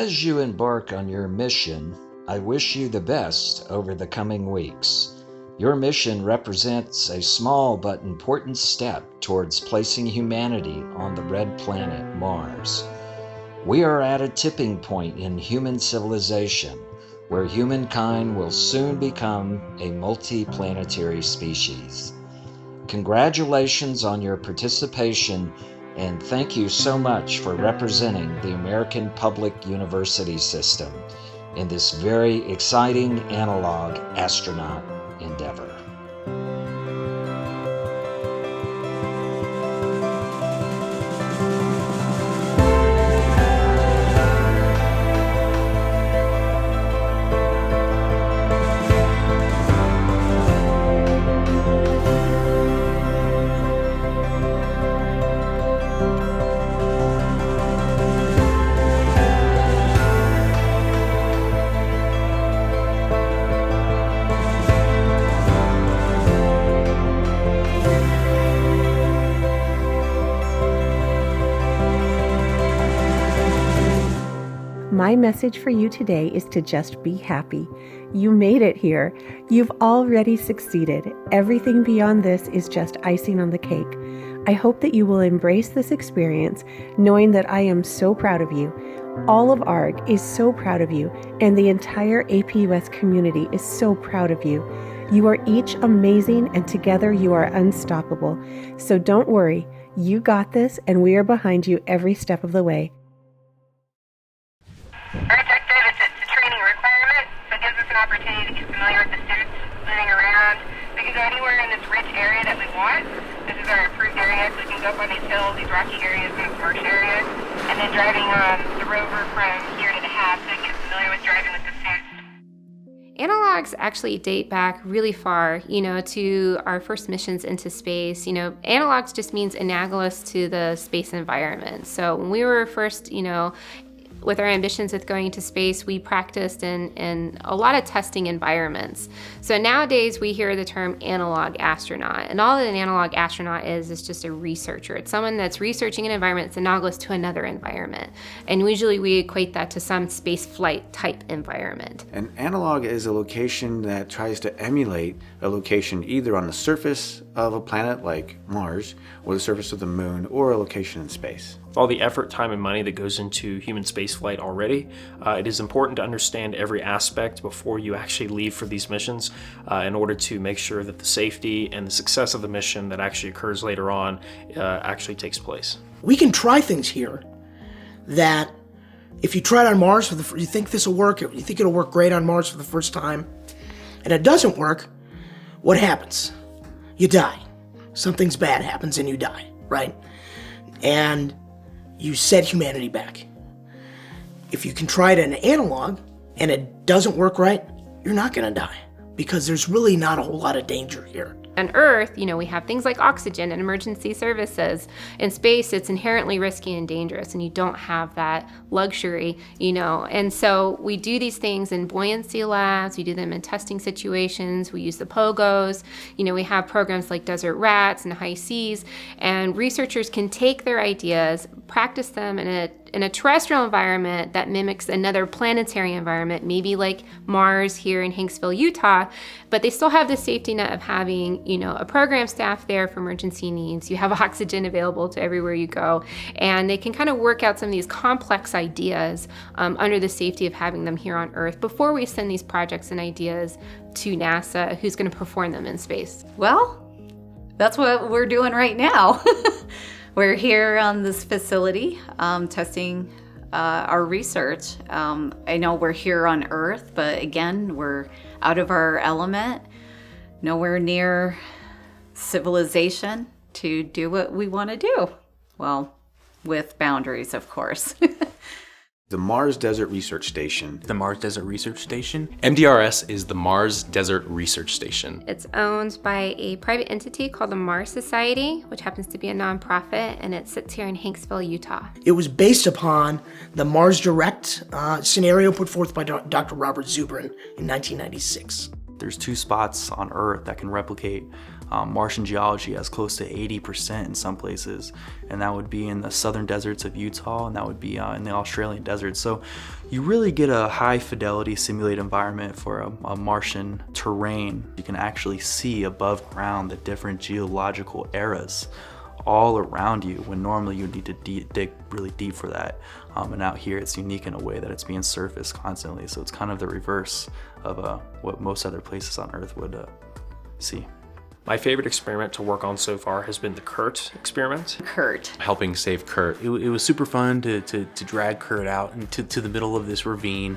As you embark on your mission, I wish you the best over the coming weeks. Your mission represents a small but important step towards placing humanity on the red planet Mars. We are at a tipping point in human civilization where humankind will soon become a multi-planetary species. Congratulations on your participation, and thank you so much for representing the American Public University System in this very exciting analog astronaut endeavor. My message for you today is to just be happy. You made it here. You've already succeeded. Everything beyond this is just icing on the cake. I hope that you will embrace this experience, knowing that I am so proud of you. All of ARG is so proud of you, and the entire APUS community is so proud of you. You are each amazing, and together you are unstoppable. So don't worry, you got this, and we are behind you every step of the way. Objective, it's a training requirement, so it gives us an opportunity to get familiar with the suits, moving around. We can go anywhere in this rich area that we want. This is our approved area, so we can go up on these hills, these rocky areas, and marsh areas, and then driving the rover from here to the hab, so we can get familiar with driving with the suits. Analogs actually date back really far, to our first missions into space. Analogs just means analogous to the space environment. So when we were first, with our ambitions with going to space, we practiced in a lot of testing environments. So nowadays we hear the term analog astronaut, and all that an analog astronaut is just a researcher. It's someone that's researching an environment that's analogous to another environment. And usually we equate that to some space flight type environment. An analog is a location that tries to emulate a location either on the surface of a planet like Mars, or the surface of the moon, or a location in space. With all the effort, time, and money that goes into human spaceflight already, it is important to understand every aspect before you actually leave for these missions in order to make sure that the safety and the success of the mission that actually occurs later on actually takes place. We can try things here that if you try it on Mars, you think this will work, you think it'll work great on Mars for the first time, and it doesn't work, what happens? You die. Something's bad happens and you die, right? And you set humanity back. If you can try it in an analog and it doesn't work right, you're not gonna die because there's really not a whole lot of danger here. On Earth, we have things like oxygen and emergency services. In space, it's inherently risky and dangerous, and you don't have that luxury, And so we do these things in buoyancy labs, we do them in testing situations, we use the POGOs, we have programs like Desert Rats and High Seas, and researchers can take their ideas, practice them in a terrestrial environment that mimics another planetary environment, maybe like Mars here in Hanksville, Utah, but they still have the safety net of having, a program staff there for emergency needs. You have oxygen available to everywhere you go, and they can kind of work out some of these complex ideas under the safety of having them here on Earth before we send these projects and ideas to NASA, who's going to perform them in space. Well, that's what we're doing right now. We're here on this facility testing our research. I know we're here on Earth, but again, we're out of our element, nowhere near civilization to do what we want to do. Well, with boundaries, of course. The Mars Desert Research Station. The Mars Desert Research Station. MDRS is the Mars Desert Research Station. It's owned by a private entity called the Mars Society, which happens to be a nonprofit, and it sits here in Hanksville, Utah. It was based upon the Mars Direct scenario put forth by Dr. Robert Zubrin in 1996. There's 2 spots on Earth that can replicate Martian geology as close to 80% in some places, and that would be in the southern deserts of Utah, and that would be in the Australian desert. So you really get a high fidelity simulated environment for a Martian terrain. You can actually see above ground the different geological eras all around you, when normally you need to dig really deep for that. And out here it's unique in a way that it's being surfaced constantly, so it's kind of the reverse of what most other places on Earth would see. My favorite experiment to work on so far has been the Kurt experiment. Kurt. Helping save Kurt. It was super fun to drag Kurt out into the middle of this ravine.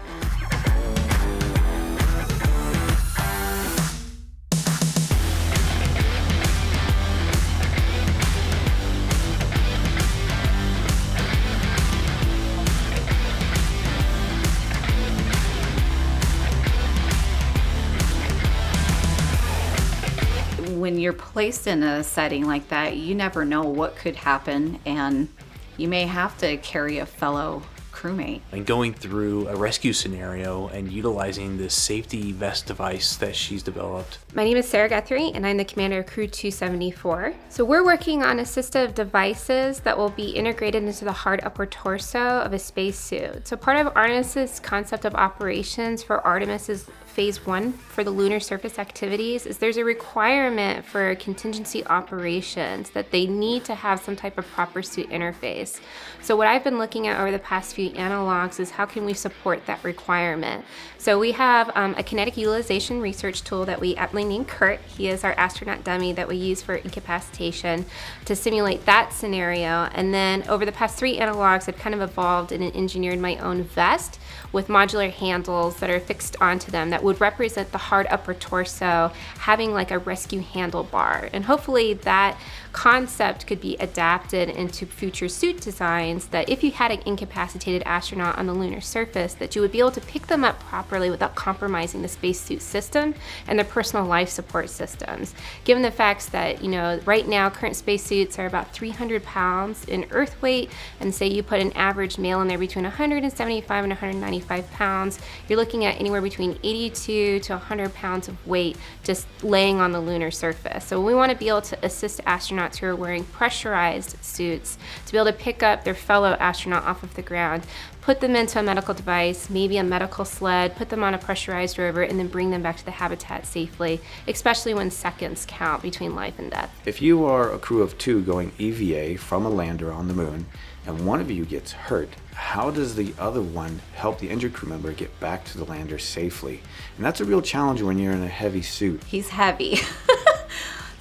When you're placed in a setting like that, you never know what could happen, and you may have to carry a fellow crewmate. And going through a rescue scenario and utilizing this safety vest device that she's developed. My name is Sarah Guthrie, and I'm the commander of Crew 274. So we're working on a system of devices that will be integrated into the hard upper torso of a spacesuit. So part of Artemis's concept of operations for Artemis's Phase 1 for the lunar surface activities is there's a requirement for contingency operations that they need to have some type of proper suit interface. So what I've been looking at over the past few analogs is how can we support that requirement. So we have a kinetic utilization research tool that we aptly named Kurt. He is our astronaut dummy that we use for incapacitation to simulate that scenario. And then over the past 3 analogs, I've kind of evolved and engineered my own vest with modular handles that are fixed onto them that would represent the hard upper torso having like a rescue handlebar. And hopefully that concept could be adapted into future suit designs, that if you had an incapacitated astronaut on the lunar surface, that you would be able to pick them up properly without compromising the spacesuit system and the personal life support systems. Given the facts that, right now current spacesuits are about 300 pounds in Earth weight, and say you put an average male in there between 175 and 195 pounds, you're looking at anywhere between 82 to 100 pounds of weight just laying on the lunar surface. So we want to be able to assist astronauts who are wearing pressurized suits to be able to pick up their fellow astronaut off of the ground, put them into a medical device, maybe a medical sled, put them on a pressurized rover, and then bring them back to the habitat safely, especially when seconds count between life and death. If you are a crew of 2 going EVA from a lander on the moon, and one of you gets hurt, how does the other one help the injured crew member get back to the lander safely? And that's a real challenge when you're in a heavy suit. He's heavy.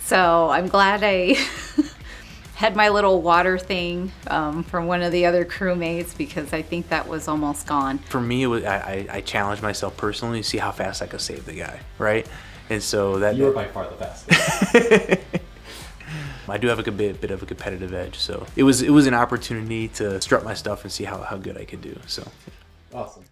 So I'm glad I had my little water thing from one of the other crewmates, because I think that was almost gone. For me, I challenged myself personally to see how fast I could save the guy, right? And so that you were by far the fastest. I do have a bit of a competitive edge, so it was an opportunity to strut my stuff and see how good I could do. So Awesome.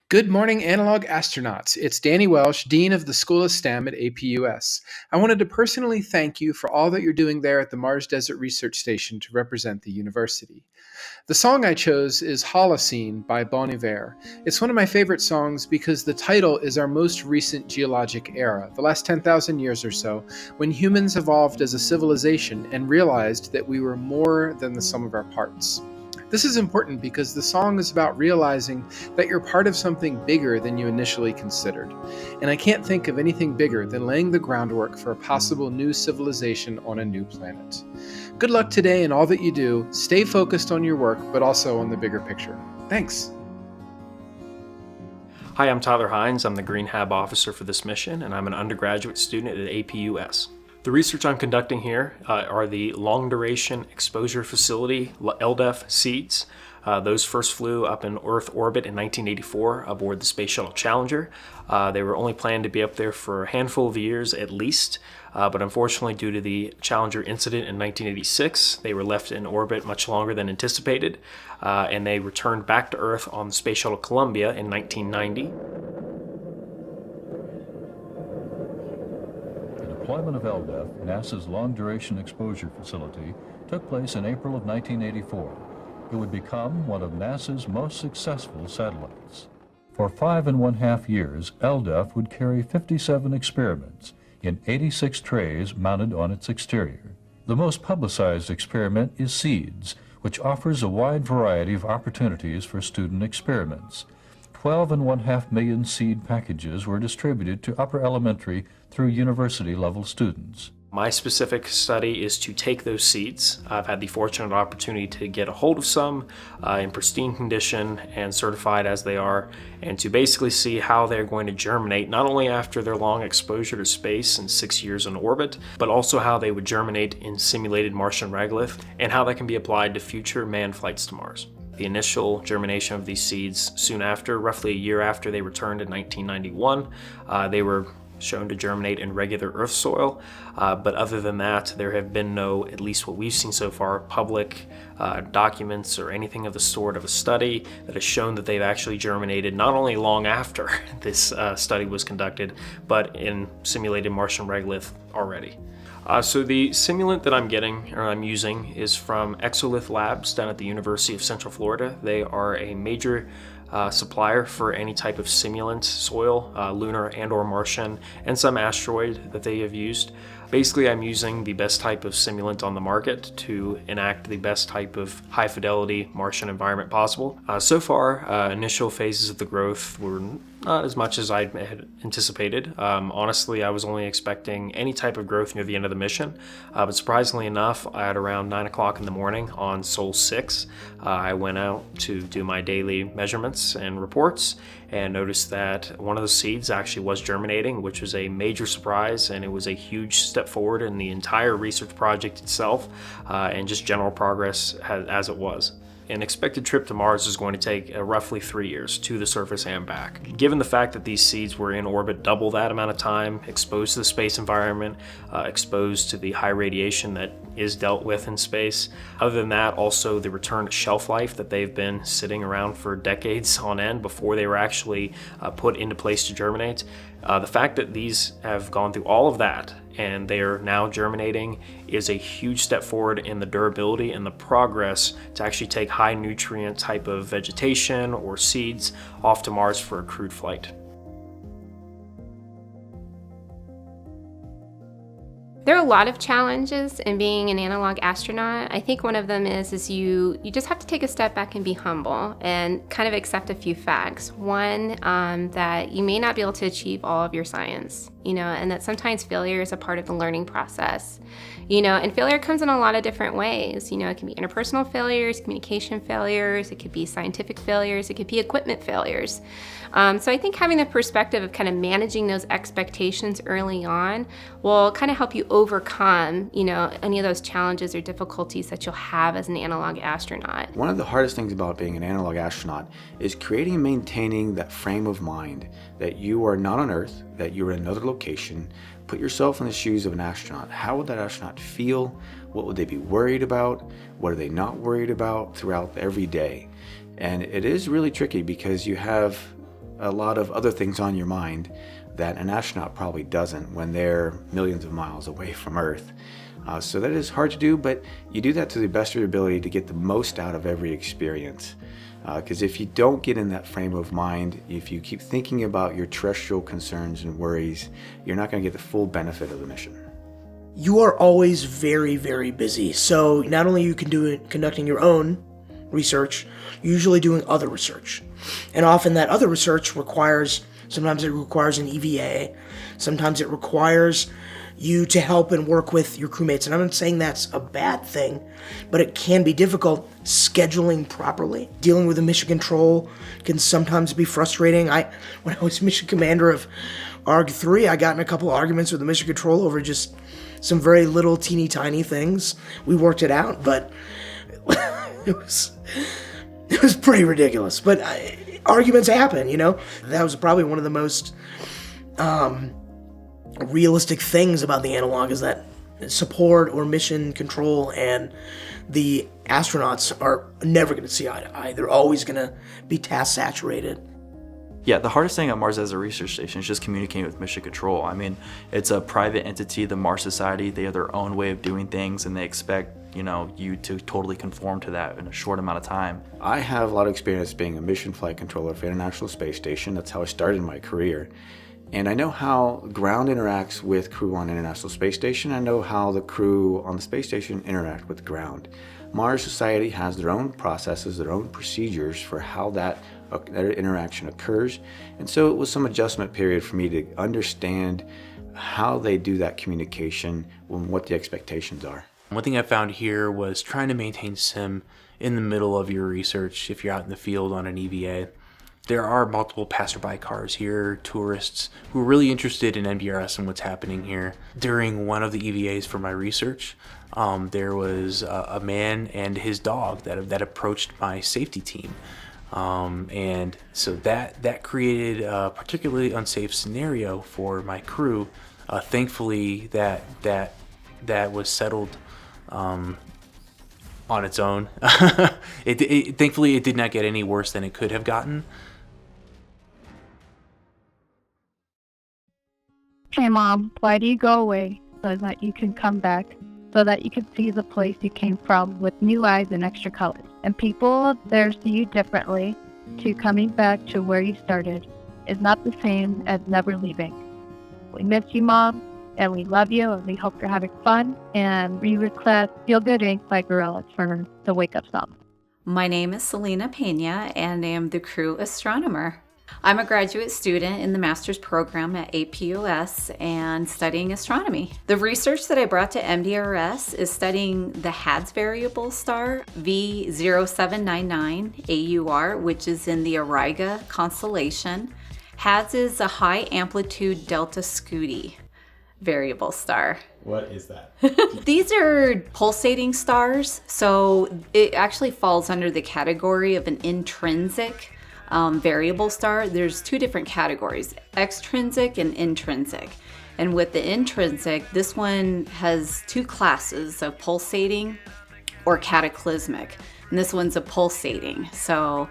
Good morning, Analog Astronauts. It's Danny Welsh, Dean of the School of STEM at APUS. I wanted to personally thank you for all that you're doing there at the Mars Desert Research Station to represent the university. The song I chose is Holocene by Bon Iver. It's one of my favorite songs because the title is our most recent geologic era, the last 10,000 years or so, when humans evolved as a civilization and realized that we were more than the sum of our parts. This is important because the song is about realizing that you're part of something bigger than you initially considered. And I can't think of anything bigger than laying the groundwork for a possible new civilization on a new planet. Good luck today in all that you do. Stay focused on your work, but also on the bigger picture. Thanks. Hi, I'm Tyler Hines. I'm the Green Hab officer for this mission, and I'm an undergraduate student at APUS. The research I'm conducting here are the Long Duration Exposure Facility, LDEF seeds. Those first flew up in Earth orbit in 1984 aboard the Space Shuttle Challenger. They were only planned to be up there for a handful of years at least, but unfortunately due to the Challenger incident in 1986, they were left in orbit much longer than anticipated, and they returned back to Earth on the Space Shuttle Columbia in 1990. The deployment of LDEF, NASA's Long Duration Exposure Facility, took place in April of 1984. It would become one of NASA's most successful satellites. For 5.5 years, LDEF would carry 57 experiments in 86 trays mounted on its exterior. The most publicized experiment is SEEDS, which offers a wide variety of opportunities for student experiments. 12.5 million seed packages were distributed to upper elementary through university-level students. My specific study is to take those seeds. I've had the fortunate opportunity to get a hold of some in pristine condition and certified as they are, and to basically see how they're going to germinate, not only after their long exposure to space and 6 years in orbit, but also how they would germinate in simulated Martian regolith and how that can be applied to future manned flights to Mars. The initial germination of these seeds soon after, roughly a year after they returned in 1991, they were shown to germinate in regular Earth soil, but other than that, there have been no, at least what we've seen so far, public documents or anything of the sort of a study that has shown that they've actually germinated not only long after this study was conducted, but in simulated Martian regolith already. So the simulant that I'm using is from Exolith Labs down at the University of Central Florida. They are a major supplier for any type of simulant, soil, lunar and or Martian, and some asteroid that they have used. Basically, I'm using the best type of simulant on the market to enact the best type of high fidelity Martian environment possible. So far, initial phases of the growth were not as much as I had anticipated. Honestly, I was only expecting any type of growth near the end of the mission, but surprisingly enough, at around 9 o'clock in the morning on Sol 6, I went out to do my daily measurements and reports and noticed that one of the seeds actually was germinating, which was a major surprise, and it was a huge step forward in the entire research project itself and just general progress as it was. An expected trip to Mars is going to take roughly 3 years to the surface and back. Given the fact that these seeds were in orbit double that amount of time, exposed to the space environment, exposed to the high radiation that is dealt with in space. Other than that, also the return to shelf life that they've been sitting around for decades on end before they were actually put into place to germinate. The fact that these have gone through all of that and they are now germinating is a huge step forward in the durability and the progress to actually take high nutrient type of vegetation or seeds off to Mars for a crewed flight. There are a lot of challenges in being an analog astronaut. I think one of them is you just have to take a step back and be humble and kind of accept a few facts. One, that you may not be able to achieve all of your science, and that sometimes failure is a part of the learning process. And failure comes in a lot of different ways. It can be interpersonal failures, communication failures, it could be scientific failures, it could be equipment failures. So I think having the perspective of kind of managing those expectations early on will kind of help you overcome, any of those challenges or difficulties that you'll have as an analog astronaut. One of the hardest things about being an analog astronaut is creating and maintaining that frame of mind that you are not on Earth, that you're in another location. Put yourself in the shoes of an astronaut. How would that astronaut feel? What would they be worried about? What are they not worried about throughout every day? And it is really tricky because you have a lot of other things on your mind that an astronaut probably doesn't when they're millions of miles away from Earth. So that is hard to do, but you do that to the best of your ability to get the most out of every experience. Because if you don't get in that frame of mind, if you keep thinking about your terrestrial concerns and worries, you're not going to get the full benefit of the mission. You are always very, very busy. So not only you can do it conducting your own research, you're usually doing other research. And often that other research sometimes it requires an EVA, sometimes it requires you to help and work with your crewmates. And I'm not saying that's a bad thing, but it can be difficult scheduling properly. Dealing with the mission control can sometimes be frustrating. When I was mission commander of ARG-3, I got in a couple arguments with the mission control over just some very little teeny tiny things. We worked it out, but it was pretty ridiculous. But arguments happen, That was probably one of the most realistic things about the analog is that support or mission control and the astronauts are never going to see eye to eye. They're always going to be task saturated. Yeah, the hardest thing at Mars Desert Research Station is just communicating with Mission Control. I mean, it's a private entity, the Mars Society. They have their own way of doing things, and they expect, you to totally conform to that in a short amount of time. I have a lot of experience being a mission flight controller for the International Space Station. That's how I started my career. And I know how ground interacts with crew on the International Space Station. I know how the crew on the space station interact with ground. Mars Society has their own processes, their own procedures for how that interaction occurs. And so it was some adjustment period for me to understand how they do that communication and what the expectations are. One thing I found here was trying to maintain SIM in the middle of your research if you're out in the field on an EVA. There are multiple passerby cars here, tourists who are really interested in MDRS and what's happening here. During one of the EVAs for my research, there was a man and his dog that approached my safety team. And so that created a particularly unsafe scenario for my crew. Thankfully, that was settled on its own. Thankfully, it did not get any worse than it could have gotten. Hey Mom, why do you go away so that you can come back, so that you can see the place you came from with new eyes and extra colors? And people there see you differently, to coming back to where you started is not the same as never leaving. We miss you, Mom, and we love you, and we hope you're having fun, and we request Feel Good Inc. by Gorillaz for the Wake Up song. My name is Salina Pena, and I am the crew astronomer. I'm a graduate student in the master's program at APUS and studying astronomy. The research that I brought to MDRS is studying the HADS variable star V0799 AUR, which is in the ARG constellation. HADS is a high amplitude delta Scuti variable star. What is that? These are pulsating stars, so it actually falls under the category of an intrinsic variable star. There's two different categories, extrinsic and intrinsic. And with the intrinsic, this one has two classes of pulsating or cataclysmic. And this one's a pulsating. So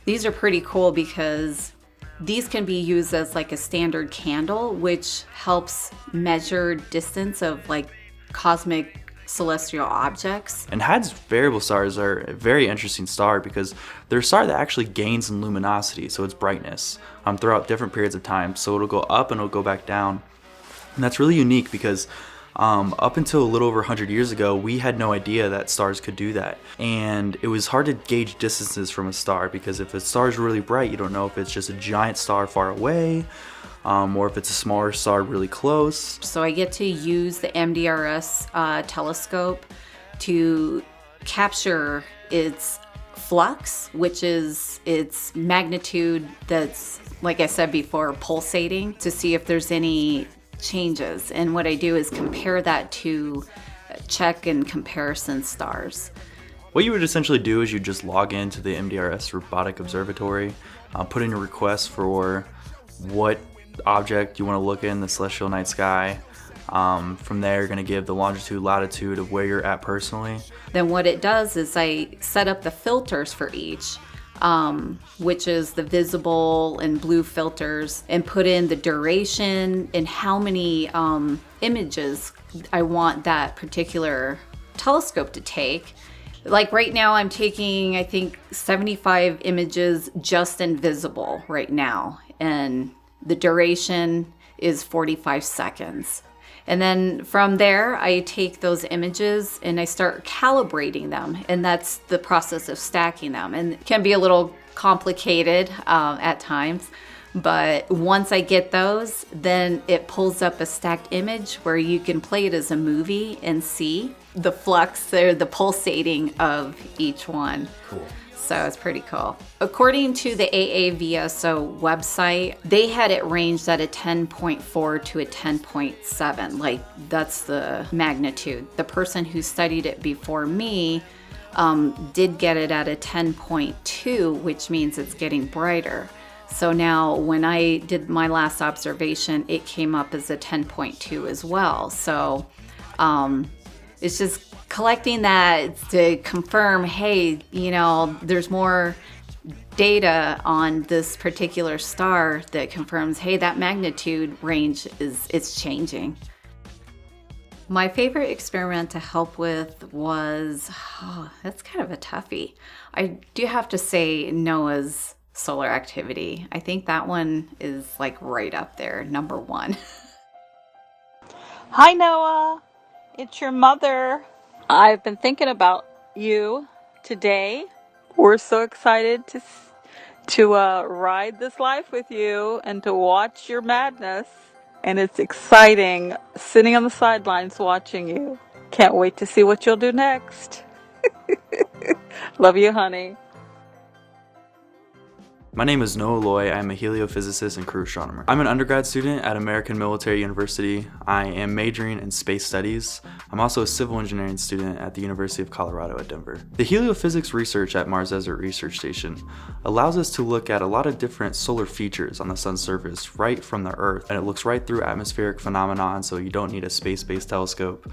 these are pretty cool because these can be used as like a standard candle, which helps measure distance of like cosmic celestial objects. And HADS variable stars are a very interesting star because they're a star that actually gains in luminosity, so its brightness, throughout different periods of time. So it'll go up and it'll go back down. And that's really unique because up until a little over 100 years ago, we had no idea that stars could do that. And it was hard to gauge distances from a star because if a star is really bright, you don't know if it's just a giant star far away, or if it's a smaller star really close. So I get to use the MDRS telescope to capture its flux, which is its magnitude that's, like I said before, pulsating, to see if there's any changes. And what I do is compare that to check and comparison stars. What you would essentially do is you just log into the MDRS Robotic Observatory, put in a request for what object you want to look in the celestial night sky. From there, you're going to give the longitude, latitude of where you're at personally. Then what it does is I set up the filters for each, which is the visible and blue filters, and put in the duration and how many images I want that particular telescope to take. Like right now I'm taking, I think, 75 images just in visible right now, and the duration is 45 seconds. And then from there, I take those images and I start calibrating them. And that's the process of stacking them. And it can be a little complicated at times. But once I get those, then it pulls up a stacked image where you can play it as a movie and see the flux or the pulsating of each one. Cool. So it's pretty cool. According to the AAVSO website, they had it ranged at a 10.4 to a 10.7. Like, that's the magnitude. The person who studied it before me did get it at a 10.2, which means it's getting brighter. So now when I did my last observation, it came up as a 10.2 as well. So it's just collecting that to confirm, hey, you know, there's more data on this particular star that confirms, hey, that magnitude range it's changing. My favorite experiment to help with was, that's kind of a toughie. I do have to say Noah's solar activity. I think that one is like right up there, number one. Hi Noah, it's your mother. I've been thinking about you today. We're so excited to ride this life with you and to watch your madness. And it's exciting sitting on the sidelines watching you. Can't wait to see what you'll do next. Love you, honey. My name is Noah Loy. I'm a heliophysicist and crew astronomer. I'm an undergrad student at American Military University. I am majoring in space studies. I'm also a civil engineering student at the University of Colorado at Denver. The heliophysics research at Mars Desert Research Station allows us to look at a lot of different solar features on the sun's surface right from the Earth, and it looks right through atmospheric phenomena, so you don't need a space-based telescope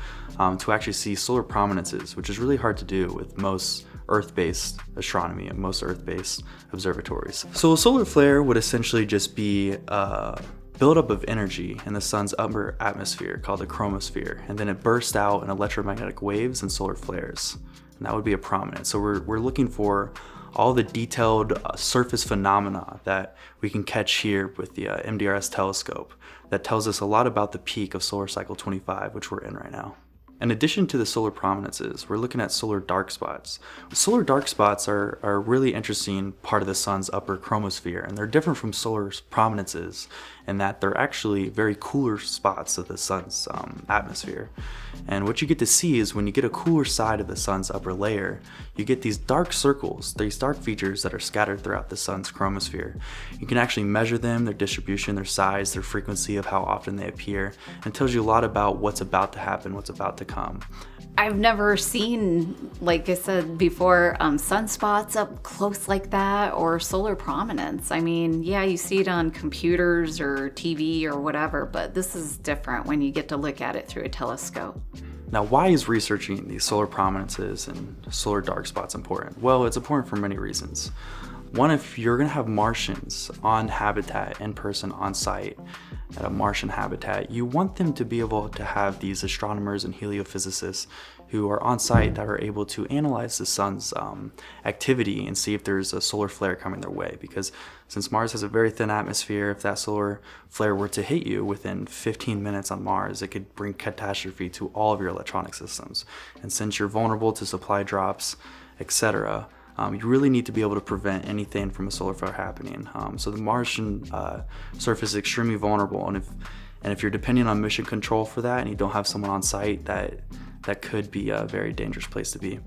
to actually see solar prominences, which is really hard to do with most Earth-based astronomy and most Earth-based observatories. So a solar flare would essentially just be a buildup of energy in the sun's upper atmosphere called the chromosphere, and then it bursts out in electromagnetic waves and solar flares, and that would be a prominence. So we're looking for all the detailed surface phenomena that we can catch here with the MDRS telescope that tells us a lot about the peak of solar cycle 25, which we're in right now. In addition to the solar prominences, we're looking at solar dark spots. Solar dark spots are a really interesting part of the sun's upper chromosphere, and they're different from solar prominences in that they're actually very cooler spots of the sun's atmosphere. And what you get to see is when you get a cooler side of the sun's upper layer, you get these dark circles, these dark features that are scattered throughout the sun's chromosphere. You can actually measure them, their distribution, their size, their frequency of how often they appear, and it tells you a lot about what's about to happen, what's about to come. I've never seen, like I said before, sunspots up close like that or solar prominence. I mean, yeah, you see it on computers or TV or whatever, but this is different when you get to look at it through a telescope. Now, why is researching these solar prominences and solar dark spots important? Well, it's important for many reasons. One, if you're going to have Martians on habitat, in person, on site, at a Martian habitat, you want them to be able to have these astronomers and heliophysicists who are on site that are able to analyze the sun's activity and see if there's a solar flare coming their way. Because since Mars has a very thin atmosphere, if that solar flare were to hit you within 15 minutes on Mars, it could bring catastrophe to all of your electronic systems. And since you're vulnerable to supply drops, etc., you really need to be able to prevent anything from a solar flare happening. So the Martian surface is extremely vulnerable, and if you're depending on mission control for that and you don't have someone on site, that could be a very dangerous place to be.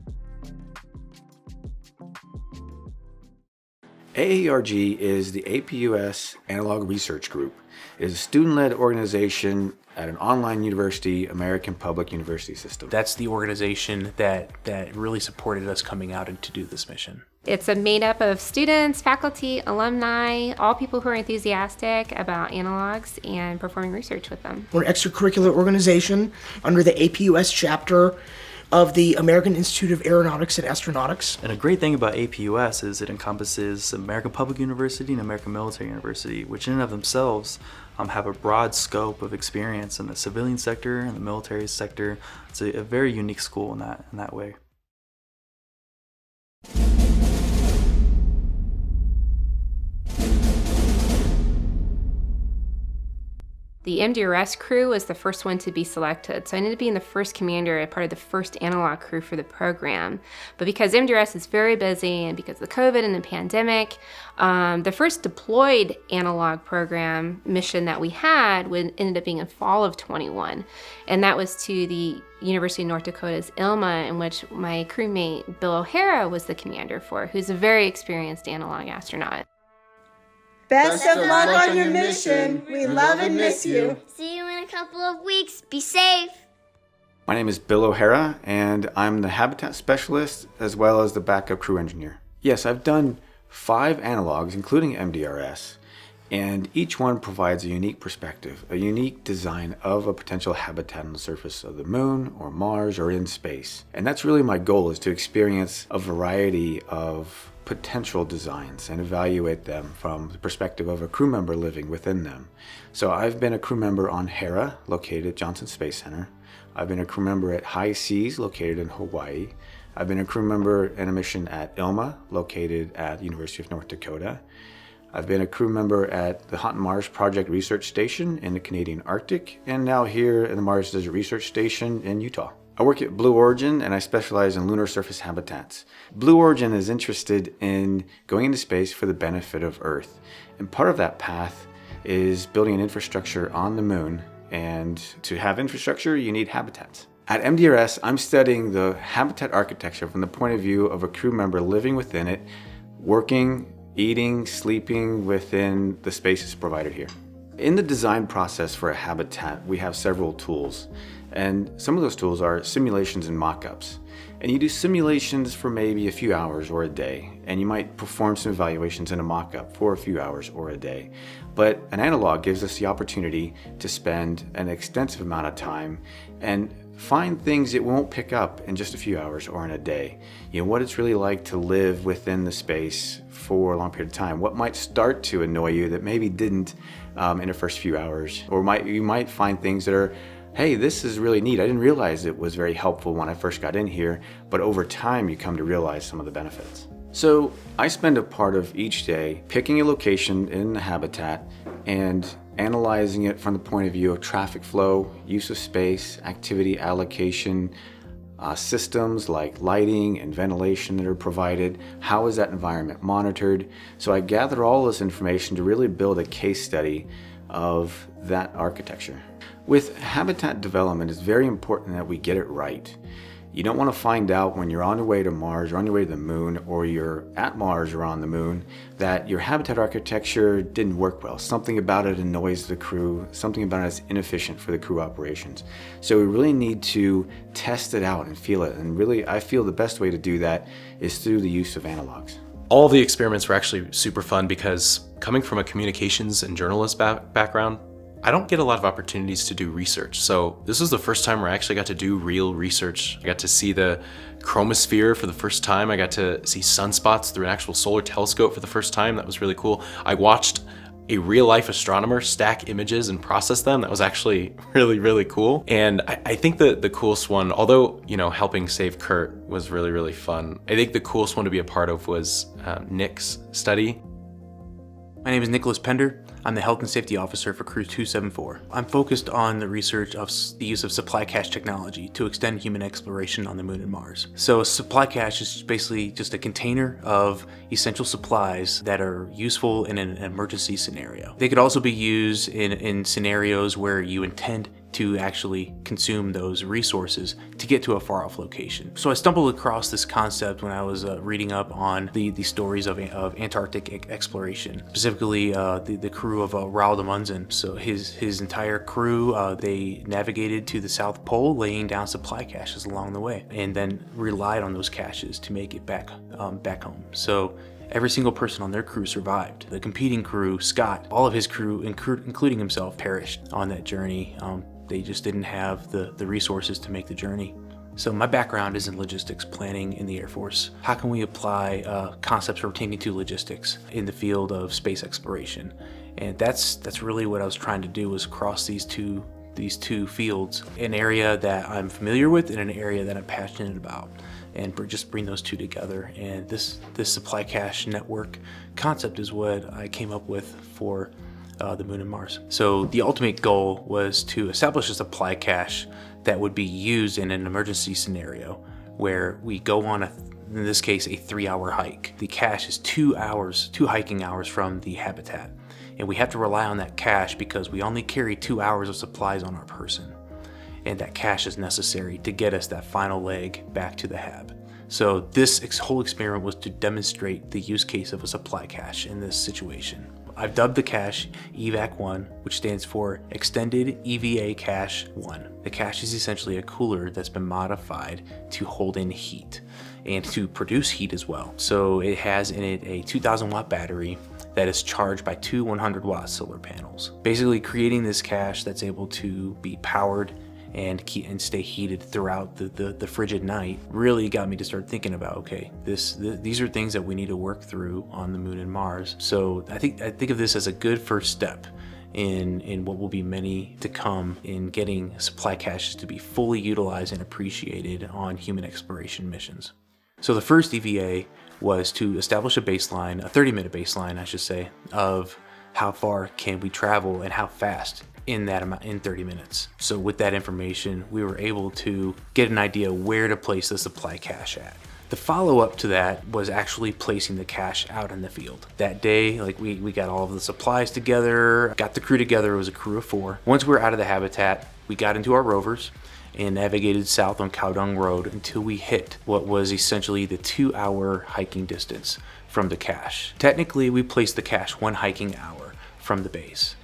AARG is the APUS Analog Research Group. It is a student-led organization at an online university, American Public University System. That's the organization that really supported us coming out and to do this mission. It's made up of students, faculty, alumni, all people who are enthusiastic about analogs and performing research with them. We're an extracurricular organization under the APUS chapter of the American Institute of Aeronautics and Astronautics. And a great thing about APUS is it encompasses American Public University and American Military University, which in and of themselves have a broad scope of experience in the civilian sector and the military sector. It's a very unique school in that way. The MDRS crew was the first one to be selected, so I ended up being the first commander, part of the first analog crew for the program. But because MDRS is very busy and because of the COVID and the pandemic, the first deployed analog program mission that we had ended up being in fall of 21, and that was to the University of North Dakota's ILMA, in which my crewmate Bill O'Hara was the commander for, who's a very experienced analog astronaut. Best of luck on your mission. We love and miss you. See you in a couple of weeks. Be safe. My name is Bill O'Hara, and I'm the habitat specialist as well as the backup crew engineer. Yes, I've done 5 analogs, including MDRS, And each one provides a unique perspective, a unique design of a potential habitat on the surface of the moon or Mars or in space. And that's really my goal, is to experience a variety of potential designs and evaluate them from the perspective of a crew member living within them. So I've been a crew member on Hera, located at Johnson Space Center. I've been a crew member at High Seas, located in Hawaii. I've been a crew member in a mission at ILMA, located at the University of North Dakota. I've been a crew member at the Hot Mars Project Research Station in the Canadian Arctic, and now here in the Mars Desert Research Station in Utah. I work at Blue Origin, and I specialize in lunar surface habitats. Blue Origin is interested in going into space for the benefit of Earth. And part of that path is building an infrastructure on the moon. And to have infrastructure, you need habitats. At MDRS, I'm studying the habitat architecture from the point of view of a crew member living within it, working, eating, sleeping within the spaces provided here. In the design process for a habitat, we have several tools. And some of those tools are simulations and mock-ups. And you do simulations for maybe a few hours or a day, and you might perform some evaluations in a mock-up for a few hours or a day. But an analog gives us the opportunity to spend an extensive amount of time and find things it won't pick up in just a few hours or in a day. You know, what it's really like to live within the space for a long period of time. What might start to annoy you that maybe didn't in the first few hours. Or you might find things that are, hey, this is really neat. I didn't realize it was very helpful when I first got in here, but over time you come to realize some of the benefits. So I spend a part of each day picking a location in the habitat and analyzing it from the point of view of traffic flow, use of space, activity allocation, systems like lighting and ventilation that are provided. How is that environment monitored? So I gather all this information to really build a case study of that architecture. With habitat development, it's very important that we get it right. You don't want to find out when you're on your way to Mars or on your way to the moon, or you're at Mars or on the moon, that your habitat architecture didn't work well. Something about it annoys the crew, something about it is inefficient for the crew operations. So we really need to test it out and feel it. And really, I feel the best way to do that is through the use of analogs. All the experiments were actually super fun because coming from a communications and journalist background, I don't get a lot of opportunities to do research. So this was the first time where I actually got to do real research. I got to see the chromosphere for the first time. I got to see sunspots through an actual solar telescope for the first time. That was really cool. I watched a real-life astronomer stack images and process them. That was actually really, really cool. And I think that the coolest one, although, you know, helping save Kurt was really, really fun, I think the coolest one to be a part of was Nick's study. My name is Nicholas Pender. I'm the Health and Safety Officer for Crew 274. I'm focused on the research of the use of supply cache technology to extend human exploration on the moon and Mars. So a supply cache is basically just a container of essential supplies that are useful in an emergency scenario. They could also be used in scenarios where you intend to actually consume those resources to get to a far-off location. So I stumbled across this concept when I was reading up on the stories of Antarctic exploration, specifically the crew of Raoul de Munzen. So his entire crew, they navigated to the South Pole, laying down supply caches along the way, and then relied on those caches to make it back home. So every single person on their crew survived. The competing crew, Scott, all of his crew, including himself, perished on that journey. They just didn't have the resources to make the journey. So my background is in logistics planning in the Air Force. How can we apply concepts pertaining to logistics in the field of space exploration? And that's really what I was trying to do, was cross these two fields, an area that I'm familiar with and an area that I'm passionate about, and just bring those two together. And this supply cache network concept is what I came up with for the moon and Mars. So the ultimate goal was to establish a supply cache that would be used in an emergency scenario where we go on in this case, a 3-hour hike. The cache is 2 hiking hours from the habitat. And we have to rely on that cache because we only carry 2 hours of supplies on our person. And that cache is necessary to get us that final leg back to the hab. So this whole experiment was to demonstrate the use case of a supply cache in this situation. I've dubbed the cache EVAC-1, which stands for Extended EVA Cache 1. The cache is essentially a cooler that's been modified to hold in heat and to produce heat as well. So it has in it a 2,000 watt battery that is charged by two 100-watt solar panels. Basically creating this cache that's able to be powered and stay heated throughout the frigid night really got me to start thinking about, okay, these are things that we need to work through on the moon and Mars. So I think of this as a good first step in what will be many to come in getting supply caches to be fully utilized and appreciated on human exploration missions. So the first EVA was to establish a baseline, a 30-minute baseline, I should say, of how far can we travel and how fast in that amount in 30 minutes. So with that information, we were able to get an idea where to place the supply cache at. The follow-up to that was actually placing the cache out in the field. That day, like we got all of the supplies together, got the crew together. It was a crew of 4. Once we were out of the habitat, we got into our rovers and navigated south on Cowdung Road until we hit what was essentially the 2-hour hiking distance from the cache. Technically, we placed the cache 1 hiking hour from the base.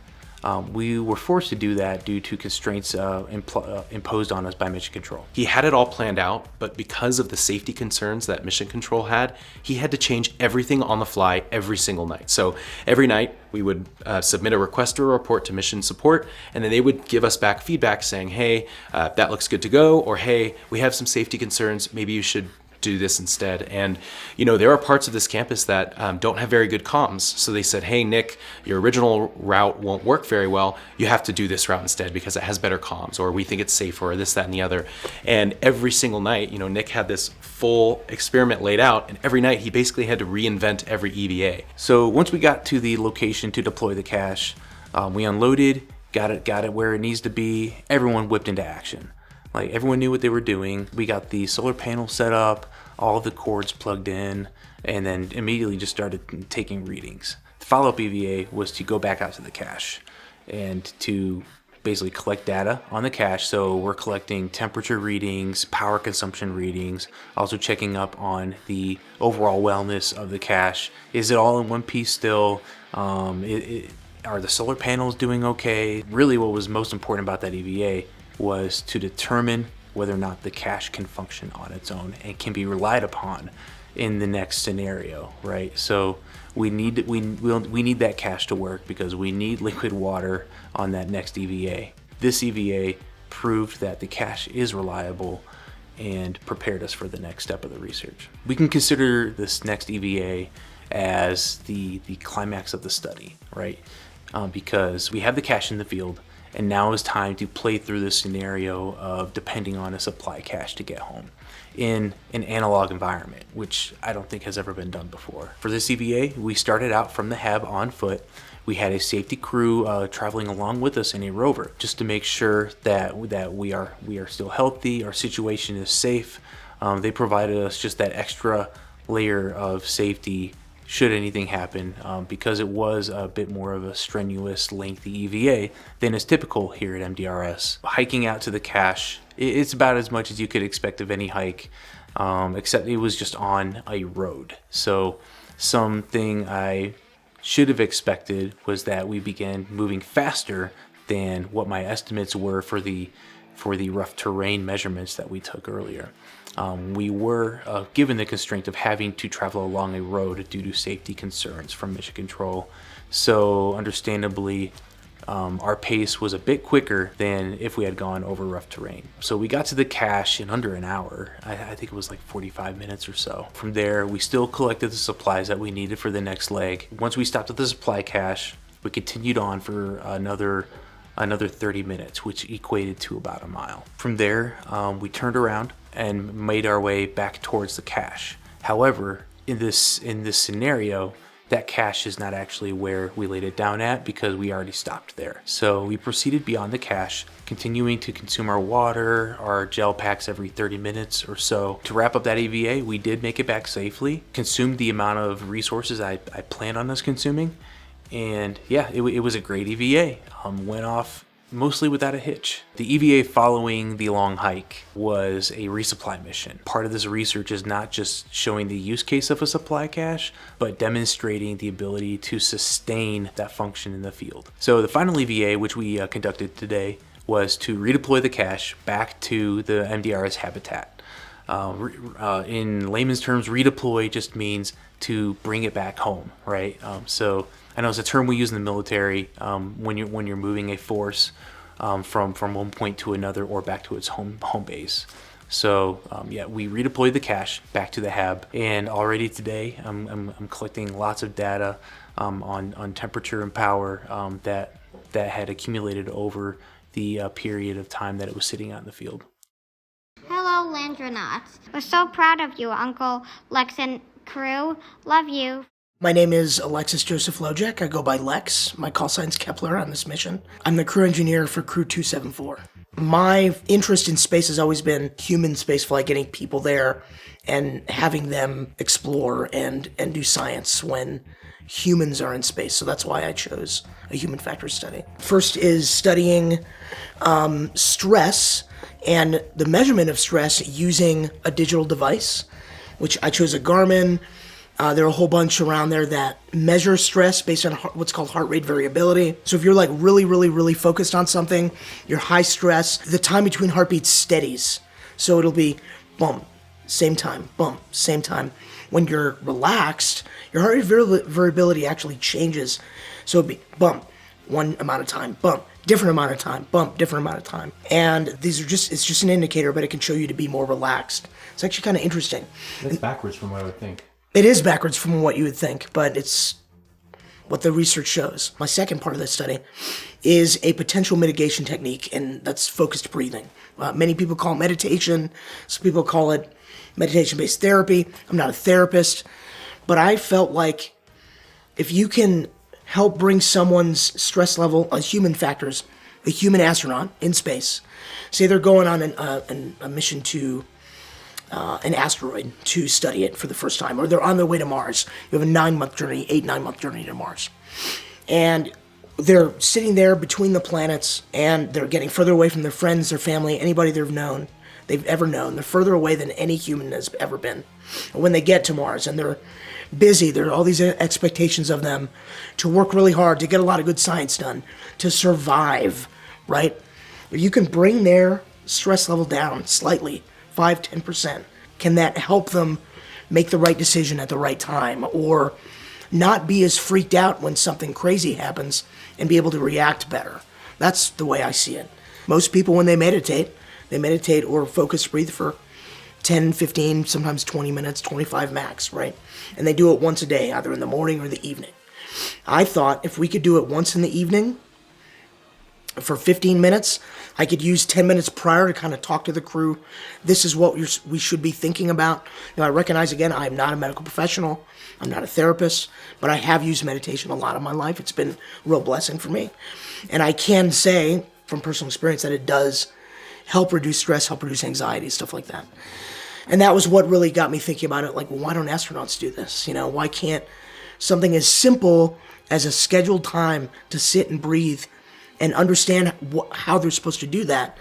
We were forced to do that due to constraints imposed on us by Mission Control. He had it all planned out, but because of the safety concerns that Mission Control had, he had to change everything on the fly every single night. So every night we would submit a request or a report to mission support, and then they would give us back feedback saying, hey, that looks good to go, or hey, we have some safety concerns, maybe you should do this instead. And there are parts of this campus that don't have very good comms, so they said, hey Nick, your original route won't work very well, you have to do this route instead because it has better comms, or we think it's safer, or this, that, and the other. And every single night, Nick had this full experiment laid out, and every night he basically had to reinvent every EVA. So once we got to the location to deploy the cache, we unloaded, got it where it needs to be, everyone whipped into action. Like, everyone knew what they were doing. We got the solar panel set up, all of the cords plugged in, and then immediately just started taking readings. The follow-up EVA was to go back out to the cache and to basically collect data on the cache. So we're collecting temperature readings, power consumption readings, also checking up on the overall wellness of the cache. Is it all in one piece still? Are the solar panels doing okay? Really, what was most important about that EVA was to determine whether or not the cache can function on its own and can be relied upon in the next scenario, right? So we need that cache to work because we need liquid water on that next EVA. This EVA proved that the cache is reliable and prepared us for the next step of the research. We can consider this next EVA as the climax of the study, right? Because we have the cache in the field, and now is time to play through the scenario of depending on a supply cache to get home in an analog environment, which I don't think has ever been done before. For this EVA, we started out from the hab on foot. We had a safety crew traveling along with us in a rover just to make sure that we are still healthy, our situation is safe. They provided us just that extra layer of safety should anything happen, because it was a bit more of a strenuous, lengthy EVA than is typical here at MDRS. Hiking out to the cache, it's about as much as you could expect of any hike, except it was just on a road. So something I should have expected was that we began moving faster than what my estimates were for the rough terrain measurements that we took earlier. We were given the constraint of having to travel along a road due to safety concerns from Mission Control. So understandably, our pace was a bit quicker than if we had gone over rough terrain. So we got to the cache in under an hour. I think it was like 45 minutes or so. From there, we still collected the supplies that we needed for the next leg. Once we stopped at the supply cache, we continued on for another 30 minutes, which equated to about a mile. From there, we turned around and made our way back towards the cache. However, in this scenario, that cache is not actually where we laid it down at because we already stopped there. So we proceeded beyond the cache, continuing to consume our water, our gel packs every 30 minutes or so. To wrap up that EVA, we did make it back safely, consumed the amount of resources I planned on us consuming, and yeah, it was a great EVA. Went off mostly without a hitch. The EVA following the long hike was a resupply mission. Part of this research is not just showing the use case of a supply cache, but demonstrating the ability to sustain that function in the field. So the final EVA, which we conducted today, was to redeploy the cache back to the MDRS habitat. In layman's terms, redeploy just means to bring it back home, right? So I know it's a term we use in the military when you're moving a force from one point to another or back to its home base. So we redeployed the cache back to the hab, and already today I'm collecting lots of data on temperature and power that had accumulated over the period of time that it was sitting out in the field. Hello, Landronauts. We're so proud of you, Uncle Lex and crew. Love you. My name is Alexis Joseph Lojek. I go by Lex. My call sign's Kepler on this mission. I'm the crew engineer for Crew 274. My interest in space has always been human spaceflight, getting people there and having them explore and do science when humans are in space. So that's why I chose a human factors study. First is studying stress and the measurement of stress using a digital device, which I chose a Garmin. There are a whole bunch around there that measure stress based on what's called heart rate variability. So if you're like really, really, really focused on something, you're high stress, the time between heartbeats steadies. So it'll be bump, same time, bump, same time. When you're relaxed, your heart rate variability actually changes. So it'll be bump, one amount of time, bump, different amount of time, bump, different amount of time. And it's just an indicator, but it can show you to be more relaxed. It's actually kind of interesting. That's backwards from what I would think. It is backwards from what you would think, but it's what the research shows. My second part of this study is a potential mitigation technique, and that's focused breathing. Many people call it meditation. Some people call it meditation-based therapy. I'm not a therapist, but I felt like if you can help bring someone's stress level, human factors, a human astronaut in space, say they're going on a mission to an asteroid to study it for the first time, or they're on their way to Mars. You have a 9-month journey, 8-9-month journey to Mars. And they're sitting there between the planets, and they're getting further away from their friends, their family, anybody they've ever known. They're further away than any human has ever been. And when they get to Mars, and they're busy, there are all these expectations of them to work really hard, to get a lot of good science done, to survive, right? If you can bring their stress level down slightly, 5-10%. Can that help them make the right decision at the right time, or not be as freaked out when something crazy happens and be able to react better? That's the way I see it. Most people, when they meditate or focus breathe for 10, 15, sometimes 20 minutes, 25 max, right? And they do it once a day, either in the morning or the evening. I thought if we could do it once in the evening for 15 minutes, I could use 10 minutes prior to kind of talk to the crew. This is what we should be thinking about. I recognize, again, I'm not a medical professional. I'm not a therapist, but I have used meditation a lot of my life. It's been a real blessing for me. And I can say from personal experience that it does help reduce stress, help reduce anxiety, stuff like that. And that was what really got me thinking about it. Like, well, why don't astronauts do this? Why can't something as simple as a scheduled time to sit and breathe and understand how they're supposed to do that,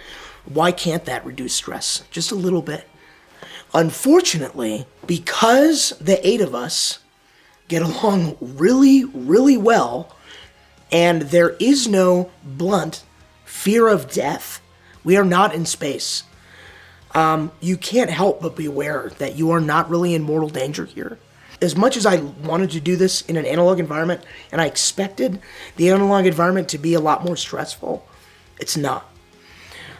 why can't that reduce stress just a little bit? Unfortunately, because the 8 of us get along really, really well, and there is no blunt fear of death, we are not in space. You can't help but be aware that you are not really in mortal danger here. As much as I wanted to do this in an analog environment, and I expected the analog environment to be a lot more stressful, it's not.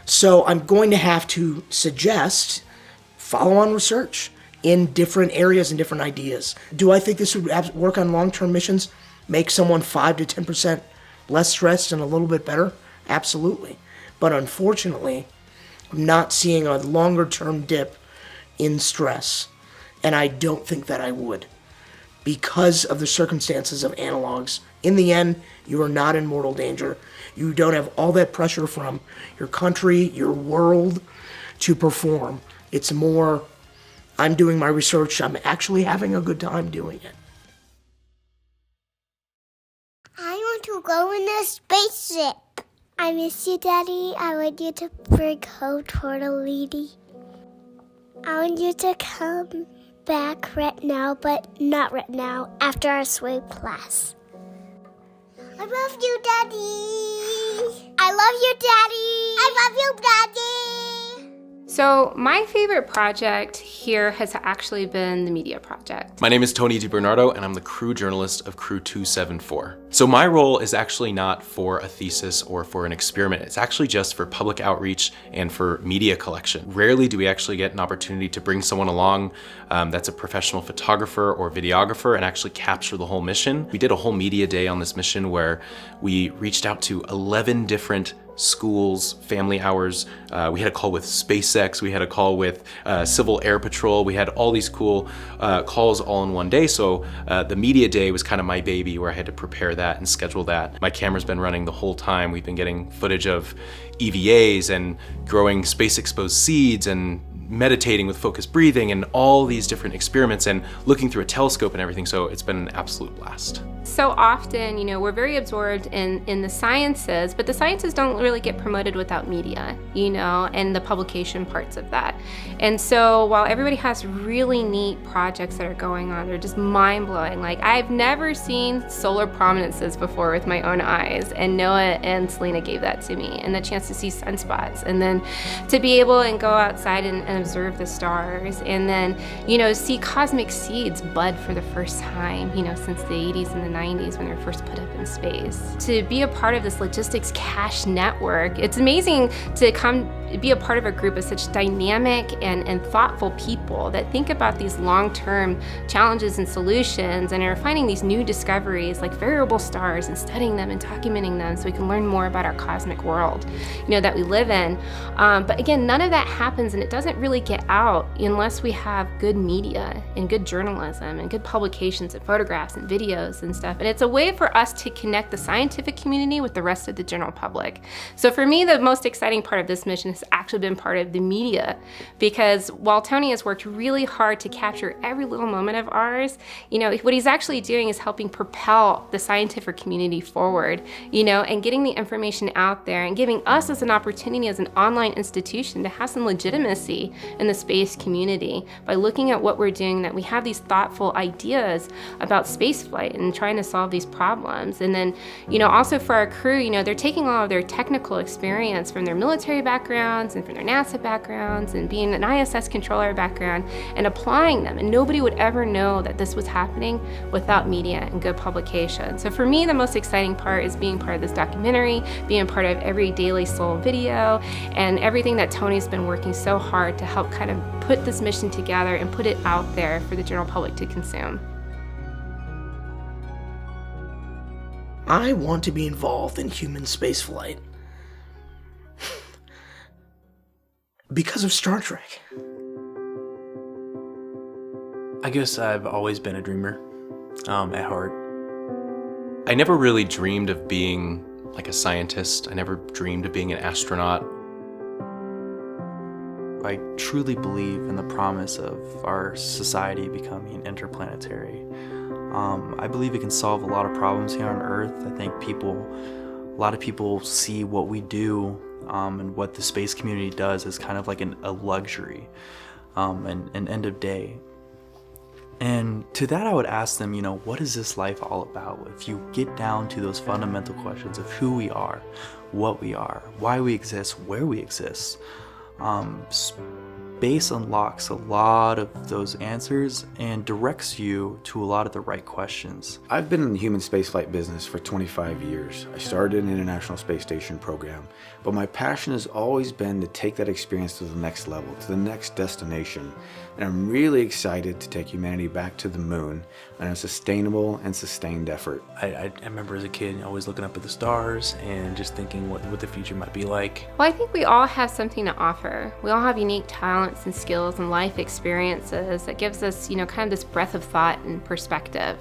So I'm going to have to suggest follow-on research in different areas and different ideas. Do I think this would work on long-term missions? Make someone 5 to 10% less stressed and a little bit better? Absolutely. But unfortunately, I'm not seeing a longer-term dip in stress. And I don't think that I would, because of the circumstances of analogs. In the end, you are not in mortal danger. You don't have all that pressure from your country, your world, to perform. It's more, I'm doing my research, I'm actually having a good time doing it. I want to go in a spaceship. I miss you, Daddy. I want you to bring home tortellini. I want you to come back right now, but not right now, after our swim class. I love you, Daddy. I love you, Daddy. I love you, Daddy. So my favorite project here has actually been the media project. My name is Tony DiBernardo, and I'm the crew journalist of Crew 274. So my role is actually not for a thesis or for an experiment. It's actually just for public outreach and for media collection. Rarely do we actually get an opportunity to bring someone along that's a professional photographer or videographer and actually capture the whole mission. We did a whole media day on this mission where we reached out to 11 different schools, family hours. We had a call with SpaceX, we had a call with Civil Air Patrol, we had all these cool calls all in one day. So the media day was kind of my baby, where I had to prepare that and schedule that. My camera's been running the whole time. We've been getting footage of EVAs and growing space exposed seeds and meditating with focused breathing and all these different experiments and looking through a telescope and everything. So it's been an absolute blast. So often, we're very absorbed in the sciences, but the sciences don't really get promoted without media, and the publication parts of that. And so while everybody has really neat projects that are going on, they're just mind-blowing. Like, I've never seen solar prominences before with my own eyes, and Noah and Salina gave that to me, and the chance to see sunspots, and then to be able and go outside and observe the stars, and then, see cosmic seeds bud for the first time, since the 80s and the 90s when they were first put up in space. To be a part of this logistics cache network, it's amazing to be a part of a group of such dynamic and thoughtful people that think about these long-term challenges and solutions and are finding these new discoveries like variable stars and studying them and documenting them so we can learn more about our cosmic world, that we live in. But again, none of that happens, and it doesn't really get out unless we have good media and good journalism and good publications and photographs and videos and stuff. And it's a way for us to connect the scientific community with the rest of the general public. So for me, the most exciting part of this mission has actually been part of the media, because while Tony has worked really hard to capture every little moment of ours, what he's actually doing is helping propel the scientific community forward, and getting the information out there and giving us as an opportunity as an online institution to have some legitimacy in the space community by looking at what we're doing, that we have these thoughtful ideas about spaceflight and trying to solve these problems. And then, also for our crew, they're taking all of their technical experience from their military backgrounds and from their NASA backgrounds and being an ISS controller background and applying them. And nobody would ever know that this was happening without media and good publication. So for me, the most exciting part is being part of this documentary, being part of every Daily Soul video, and everything that Tony's been working so hard to help kind of put this mission together and put it out there for the general public to consume. I want to be involved in human spaceflight because of Star Trek. I guess I've always been a dreamer at heart. I never really dreamed of being like a scientist. I never dreamed of being an astronaut. I truly believe in the promise of our society becoming interplanetary. I believe it can solve a lot of problems here on Earth. I think a lot of people see what we do and what the space community does as kind of like a luxury, an end of day. And to that I would ask them, what is this life all about? If you get down to those fundamental questions of who we are, what we are, why we exist, where we exist, space unlocks a lot of those answers and directs you to a lot of the right questions. I've been in the human spaceflight business for 25 years. I started an International Space Station program, but my passion has always been to take that experience to the next level, to the next destination. And I'm really excited to take humanity back to the moon in a sustainable and sustained effort. I remember as a kid always looking up at the stars and just thinking what the future might be like. Well, I think we all have something to offer. We all have unique talents and skills and life experiences that gives us, kind of this breadth of thought and perspective.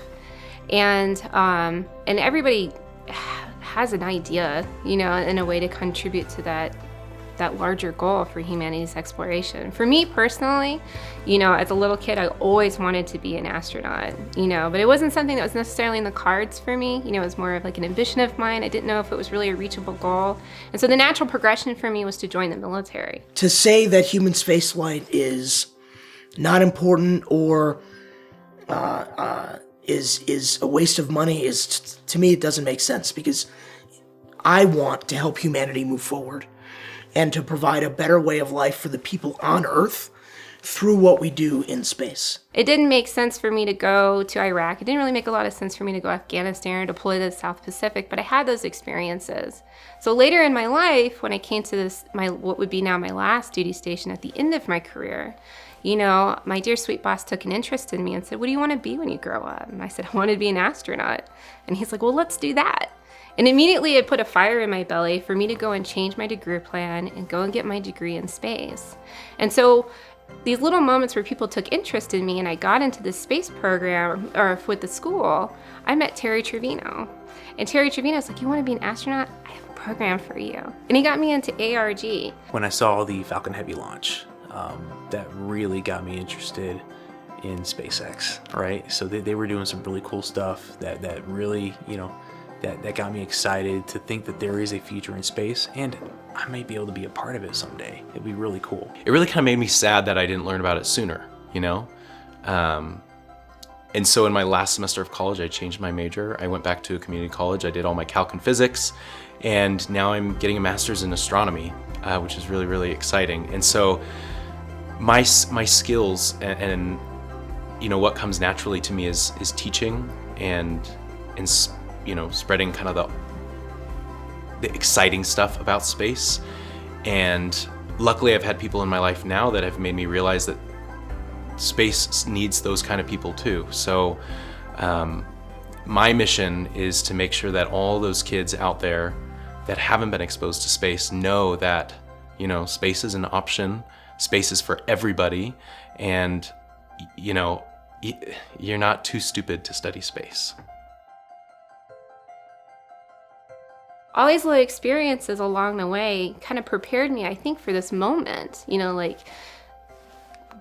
And everybody has an idea, in a way to contribute to that larger goal for humanity's exploration. For me personally, as a little kid, I always wanted to be an astronaut, but it wasn't something that was necessarily in the cards for me. It was more of like an ambition of mine. I didn't know if it was really a reachable goal. And so the natural progression for me was to join the military. To say that human spaceflight is not important or is a waste of money to me, it doesn't make sense, because I want to help humanity move forward. and to provide a better way of life for the people on Earth through what we do in space. It didn't make sense for me to go to Iraq. It didn't really make a lot of sense for me to go to Afghanistan or deploy to the South Pacific, but I had those experiences. So later in my life, when I came to this, what would be now my last duty station at the end of my career, you know, my dear sweet boss took an interest in me and said, "What do you want to be when you grow up?" And I said, "I want to be an astronaut." And he's like, "Well, let's do that." And immediately it put a fire in my belly for me to go and change my degree plan and go and get my degree in space. And so these little moments where people took interest in me and I got into this space program or with the school, I met Terry Trevino. And Terry Trevino's like, "You want to be an astronaut? I have a program for you." And he got me into ARG. When I saw the Falcon Heavy launch, that really got me interested in SpaceX, right? So they were doing some really cool stuff that really, you know, that got me excited to think that there is a future in space, and I may be able to be a part of it someday. It'd be really cool. It really kind of made me sad that I didn't learn about it sooner, you know? And so in my last semester of college, I changed my major. I went back to a community college. I did all my calc and physics, and now I'm getting a master's in astronomy, which is really, really exciting. And so my skills and you know, what comes naturally to me is teaching and you know, spreading kind of the exciting stuff about space. And luckily I've had people in my life now that have made me realize that space needs those kind of people too. So my mission is to make sure that all those kids out there that haven't been exposed to space know that, you know, space is an option, space is for everybody, and, you know, you're not too stupid to study space. All these little experiences along the way kind of prepared me, I think, for this moment, you know, like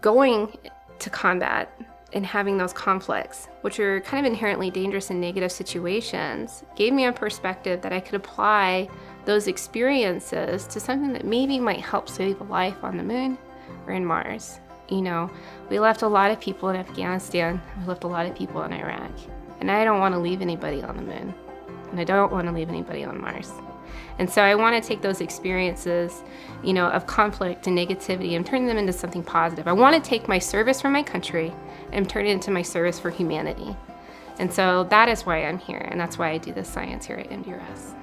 going to combat and having those conflicts, which are kind of inherently dangerous and negative situations, gave me a perspective that I could apply those experiences to something that maybe might help save a life on the moon or in Mars. You know, we left a lot of people in Afghanistan, we left a lot of people in Iraq, and I don't want to leave anybody on the moon. And I don't want to leave anybody on Mars. And so I want to take those experiences, you know, of conflict and negativity and turn them into something positive. I want to take my service for my country and turn it into my service for humanity. And so that is why I'm here, and that's why I do this science here at MDRS.